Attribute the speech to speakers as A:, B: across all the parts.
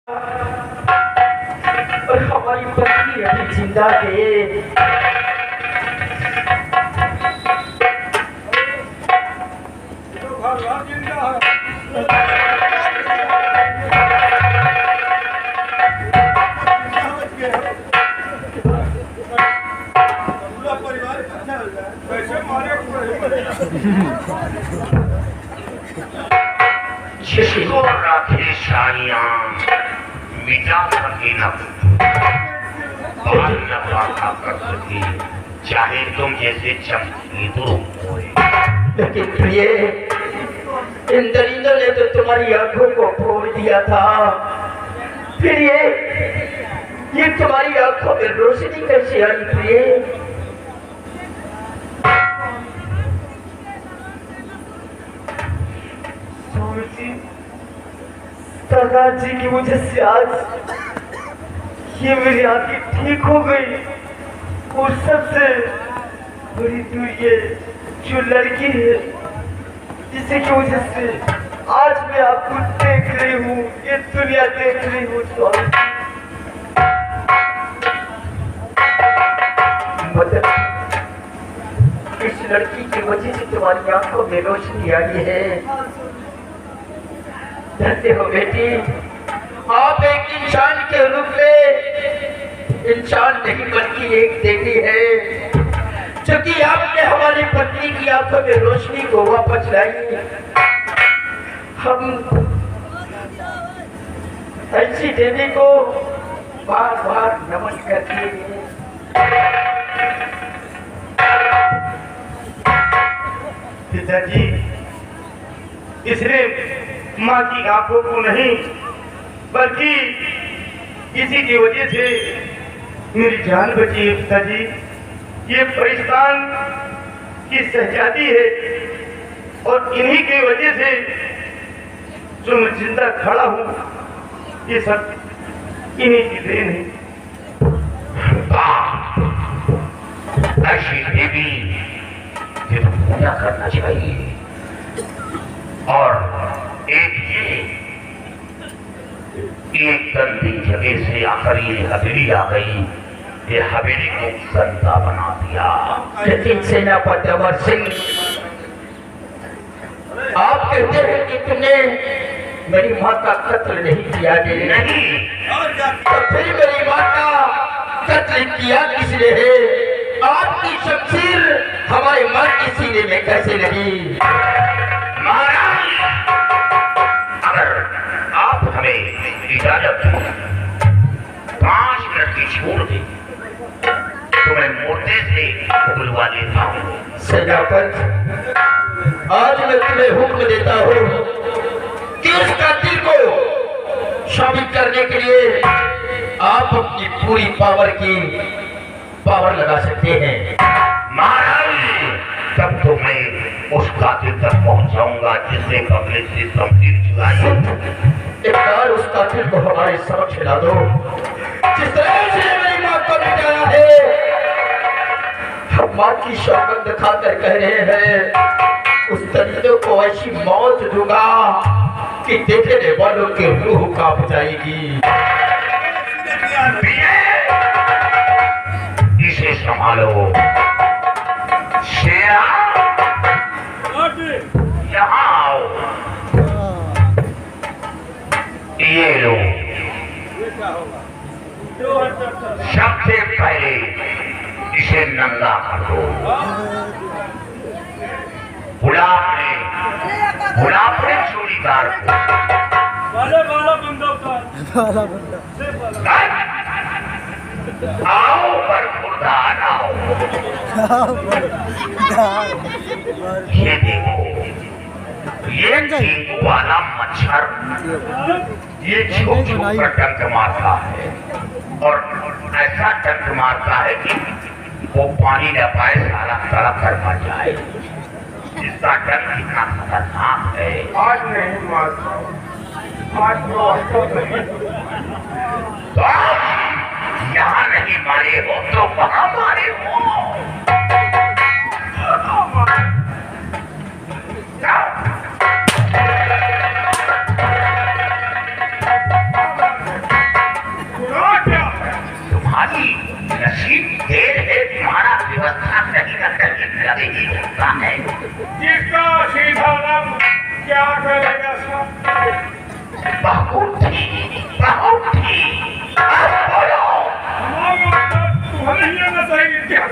A: और हमारी पत्नी अभी जिंदा है।
B: जिसको राखे शानियां मिटा सके न बाल न पाखा कर सके, चाहे तुम जैसे चमकी तो होए।
A: लेकिन प्रिय, इन दरिंदों ने तो तुम्हारी आंखों को फोड़ दिया था। फिर ये तुम्हारी आंखों में रोशनी कैसे आई प्रिय? दादाजी की वजह से आज ये मेरी आंखें ठीक हो गई। और सबसे बड़ी तो ये जो लड़की है जिसकी वजह से आज मैं आपको देख रही हूँ, ये दुनिया देख रही हूँ। मतलब इस लड़की की वजह से तुम्हारी आंखों में रोशनी आई है। जानते हो बेटी, आप एक इंसान के रूप में इंसान नहीं बल्कि एक देवी है, क्योंकि आपने हमारी पत्नी की आंखों में रोशनी को वापस लाई। हम ऐसी देवी को बार बार नमन करते हैं।
C: पिताजी, इसने माँ की आंखों को नहीं बल्कि इसी की वजह से मेरी जान बची है। पिताजी, ये पाकिस्तान की शहजादी है और इन्हीं की वजह से जो मैं जिंदा खड़ा हूँ, ये सब इन्हीं की देन है।
B: ऐसी देवी की पूजा करना चाहिए। और एक गंदी जगह से आकर ये हवेली आ गई, ये हवेली को गंदा बना दिया।
A: लेकिन सेनापति अमर सिंह, आप कहते हैं कि तुमने मेरी माँ का कत्ल नहीं किया है।
B: नहीं,
A: तो फिर मेरी माँ का कत्ल किया किसने है? आपकी शमशीर हमारे माँ के सीने में कैसे लगी?
B: महाराज, अगर आप हमें इजाजत दें, 5 मिनट की छोड़ दें तो मैं मोर्चे से बुलवा लेता हूँ।
A: सेनापति, आज मैं तुम्हें हुक्म देता हूँ कि उस कातिल को शामिल करने के लिए आप अपनी पूरी पावर लगा सकते हैं।
B: महाराज, तब तो मैं उस कातिल तक पहुंचाऊंगा जिसने कपड़े से शमशीर चुराई।
A: एक बार उस कातिल को हमारे समक्ष ला दो। जिस तरह से मेरी माँ को मिटाया है, हम माँ की सौगंध खाकर कह रहे हैं, उस दरिंदों को ऐसी मौत दूंगा कि देखने वालों की रूह कांप जाएगी।
B: इसे संभालो। शेरा, यहाँ आओ। ये लो। सबसे पहले इसे नंगा कर दो। बुला अपने चोरीदार को। आओ पर खुदा आओ। ये देखो, ये डेंगू वाला मच्छर ये छुप कर डंक मारता है और ऐसा डंक मारता है कि वो पानी न पाए, सारा तड़प कर मर जाए। इसका डंक कितना खतरनाक है।
C: आज नहीं मारता, आज
B: तो यहाँ नहीं मारे हो तो वहाँ मारे हो। तुम्हारी नसीब देर है, तुम्हारा व्यवस्था कहीं न कहीं लगे ही होता है।
C: जिसका सीधा नाम क्या करेगा सब?
B: बहुत ही, बहुत ही। अब बोलो।
C: तुम्हारे लिए न सही क्या?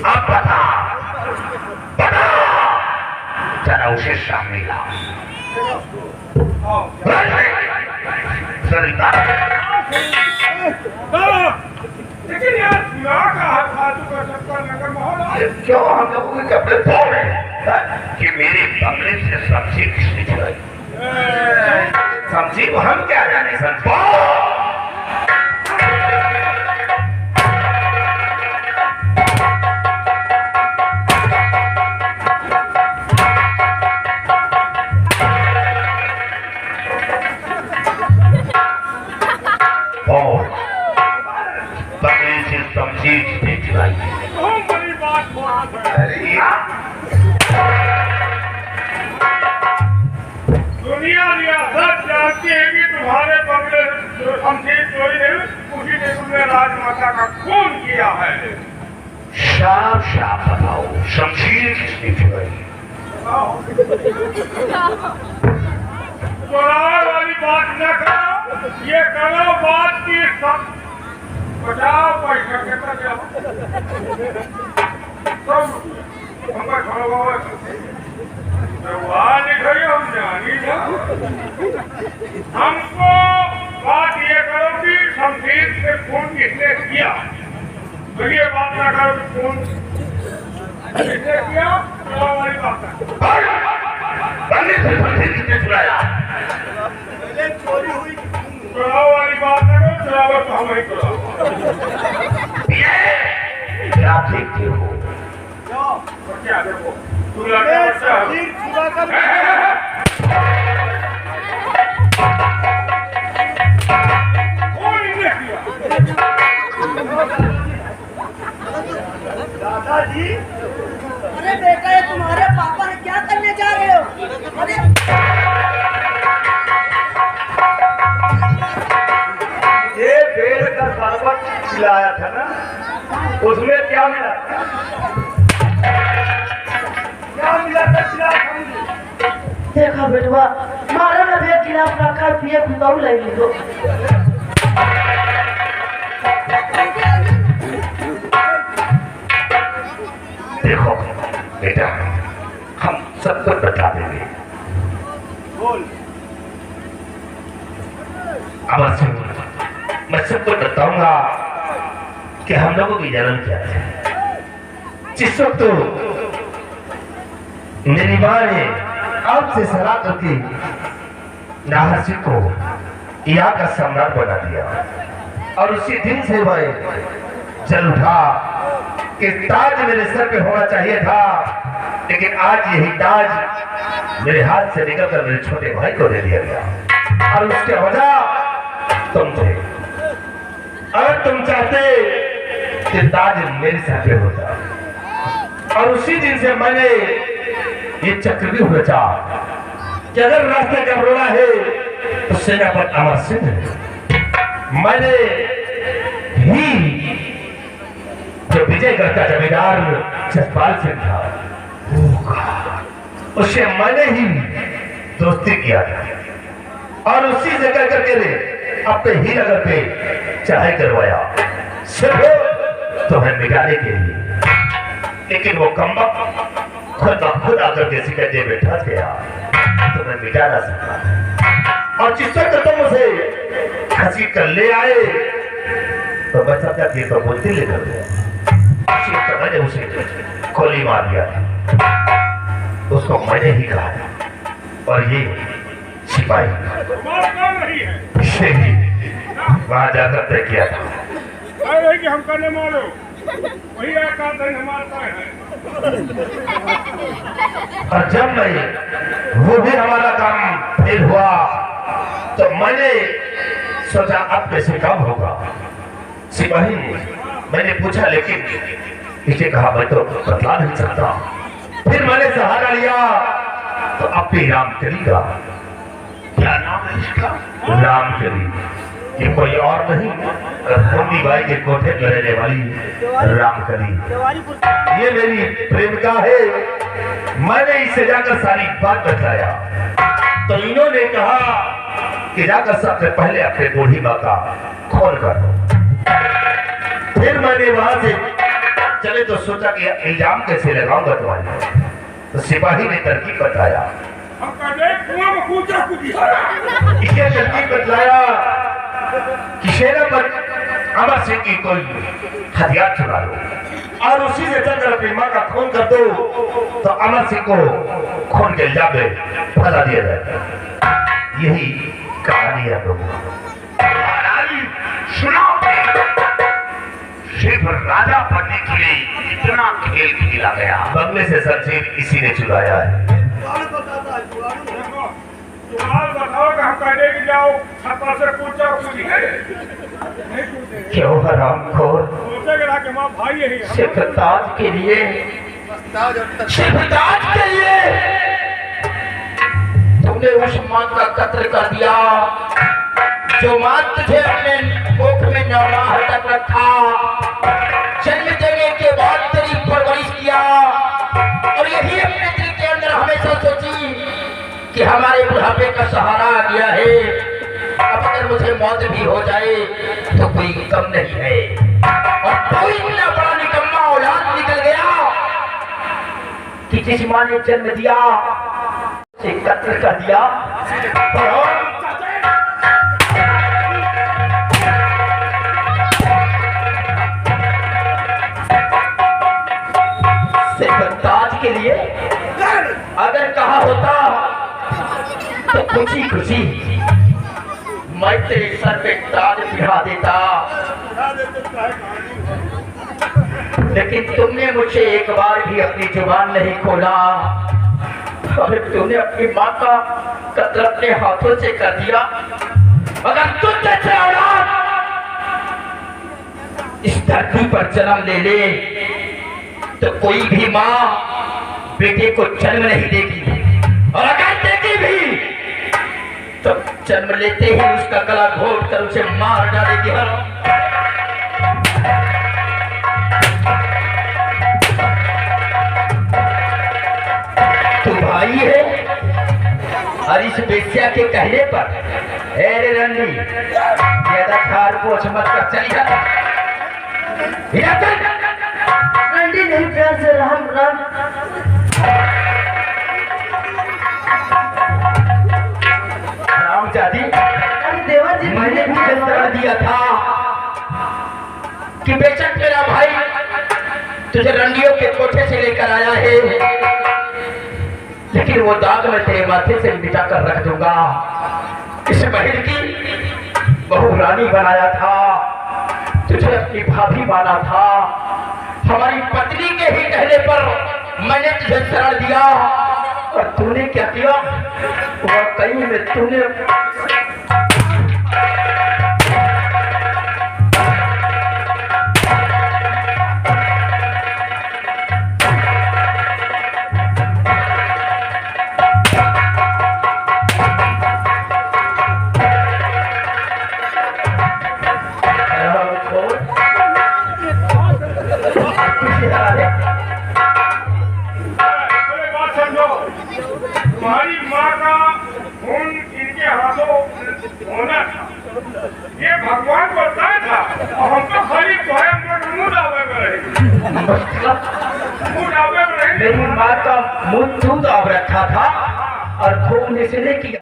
B: अब बता, बता, जरा उसे सामने ला। सरिता,
C: लेकिन यार क्या कहा था तू का चक्कर नगर महोदय?
B: क्यों हम लोगों के कपड़े धो रहे हैं कि मेरे बंगले से सब्जी किसने चुराई? सब्जी को हम क्या जाने सर? सब्जी किसने चुराई?
C: बड़ी बात बात है।
B: अरे यार,
C: दुनिया रियासत जानती है कि तुम्हारे बंगले जो शमशीर चोरी है उसी ने तुमने राजमाता का खून किया है।
B: साफ साफ बताओ, शमशीर किसने चुराई?
C: चुराने वाली बात न करो, ये करो बात की सब बचाओ पैसा कितना जाओ सब हमका छोड़ो बाबा वहाँ लिखोगे हम जानी जा। हमको बात ये करो कि शमशीर से खून किसने किया, तो ये बात ना करो कि खून किसने किया, चुनाव वाली बात है।
B: बंगले से शमशीर किसने चुराया?
C: चोरी हुई, चुनाव वाली बात करो, चुनाव तो हम ही करो।
B: क्या देखते हो?
C: क्या देखो तू लड़का बच्चा
D: दादाजी, अरे बेटा ये तुम्हारे पापा है, क्या करने जा रहे हो? अरे
C: ये बेर का शरबत पिलाया था ना, उसमें क्या मिला? क्या मिला था?
D: देखा बेटवा, मारो ना भैया गिलास रखा पिए खुदाऊ ले लो।
B: देखो बेटा, हम सब कुछ बता देंगे।
C: बोल।
B: अमर सिंह, मैं सब कुछ बताऊंगा कि हम लोगों की जन्म क्या है। जिस वक्त मेरी माँ ने आपसे सलाह करके नाहरसी को यहाँ का सम्राट बना दिया, और उसी दिन से मैं चल उठा कि ताज मेरे सर पे होना चाहिए था, लेकिन आज यही ताज मेरे हाथ से निकलकर मेरे छोटे भाई को दे दिया गया, और उसके वजह तुम थे। अगर तुम चाहते कि ताज मेरे सर पे होता, और उसी दिन से मैंने ये चक्रव्यूह रचा कि अगर रास्ते का रोड़ा है तो सेनापति अमर सिंह है। मैंने ही जो विजयगढ़ का जमींदार जसपाल सिंह था, उससे मैंने ही दोस्ती किया था, और उसी जगह करके अपने ही नगर पे चढ़ाई करवाया, सिर्फ तुम्हें मिटाने के लिए। लेकिन वो कमबख्त खुद ब खुद आकर के सिकंजे में फंस गया, तुम्हें मिटा ना सका। और जिस वक्त तुम उसे खसी कर ले आए तो बच्चा क्या ये तो बोलते लेकर गया, तो मैंने उसे गोली मार दिया था, उसको मैंने ही कहा था। और ये सिपाही वहां जाकर तय किया था
C: कि हम करने मारो वही हमारा है।
B: और जब मैं वो भी हमारा काम फेल हुआ तो मैंने सोचा अब कैसे काम होगा। सिपाही मैंने पूछा, लेकिन इसे कहा मैं तो बतला नहीं सकता। फिर मैंने सहारा लिया तो अब भी राम चलेगा। क्या नाम है इसका?
C: रामकली। ये कोई और नहीं, बूंदी बाई के कोठे में रहने वाली रामकली। ये मेरी प्रेमिका है। मैंने इसे जाकर सारी बात बताया तो इन्होंने कहा कि जाकर सबसे पहले अपने बूढ़ी माँ का खोल कर दो। फिर मैंने वहां से चले तो सोचा कि इल्जाम कैसे लगाऊंगा तुम्हारे। तो सिपाही ने तरकीब बताया, इसे तरकीब बतलाया कि शेरापत अमर सिंह की कोई हथियार चुरा लो और उसी से चलकर अपनी माँ का खून कर दो तो अमर सिंह को खून के इल्जाम में फंसा दिया जाए। यही कहानी है प्रभु।
B: सुनाओ, सिर्फ राजा बनने के लिए इतना खेल खेला गया।
C: बंगले से जंजीर इसी ने चुराया है।
A: क्यों हरामखोर, सिर्फ ताज के लिए, सिर्फ ताज के लिए तुमने उस मां का कत्ल कर दिया जो मां तुझे अपने कोख में 9 माह तक रखा, जन्म देने के बाद तेरी परवरिश किया और यही अपने दिल के अंदर हमेशा सोची कि हमारे बुढ़ापे का सहारा आ गया है, अब अगर मुझे मौत भी हो जाए तो कोई कम नहीं है। और कोई इतना बड़ा निकम्मा औलाद निकल गया कि जिस मां ने जन्म दिया उसे कत्ल कर दिया। सिर्फ ताज के लिए अगर कहा होता तो खुशी खुशी मैं तेरे सर पे ताज बिठा देता, लेकिन तुमने मुझे एक बार भी अपनी जुबान नहीं खोला और तुमने अपनी माँ का कत्ल अपने हाथों से कर दिया। अगर तुम जैसे औलाद इस धरती पर जन्म ले ले तो कोई भी माँ बेटे को जन्म नहीं देगी, और अगर देगी भी तो जन्म लेते ही उसका गला घोट कर उसे मार डालेगी। तू भाई है और इस बेस्या के कहने पर अरे रंडी ज्यादा खार पोछ मत कर, चली जा।
D: रंडी नहीं, प्यार से राम राम।
A: रामजादी,
D: अरे देवर जी,
A: मैंने भी फैसला दिया था कि बेशक मेरा भाई तुझे रंडियों के कोठे से लेकर आया है, लेकिन वो दाग मैं तेरे माथे से मिटा कर रख दूंगा। इस महल की बहू रानी बनाया था, तुझे अपनी भाभी माना था, हमारी पत्नी के ही कहने पर मैंने तुझे शरण दिया और तूने क्या किया? वह कहीं में तूने
C: तुम्हारी माँ का खून इनके हाथों होना था, ये भगवान को बताया था और हम तो खाली मुंह दावे में रहे।
A: मेरी माँ का मुंह दाब रखा था और खून इसने किया।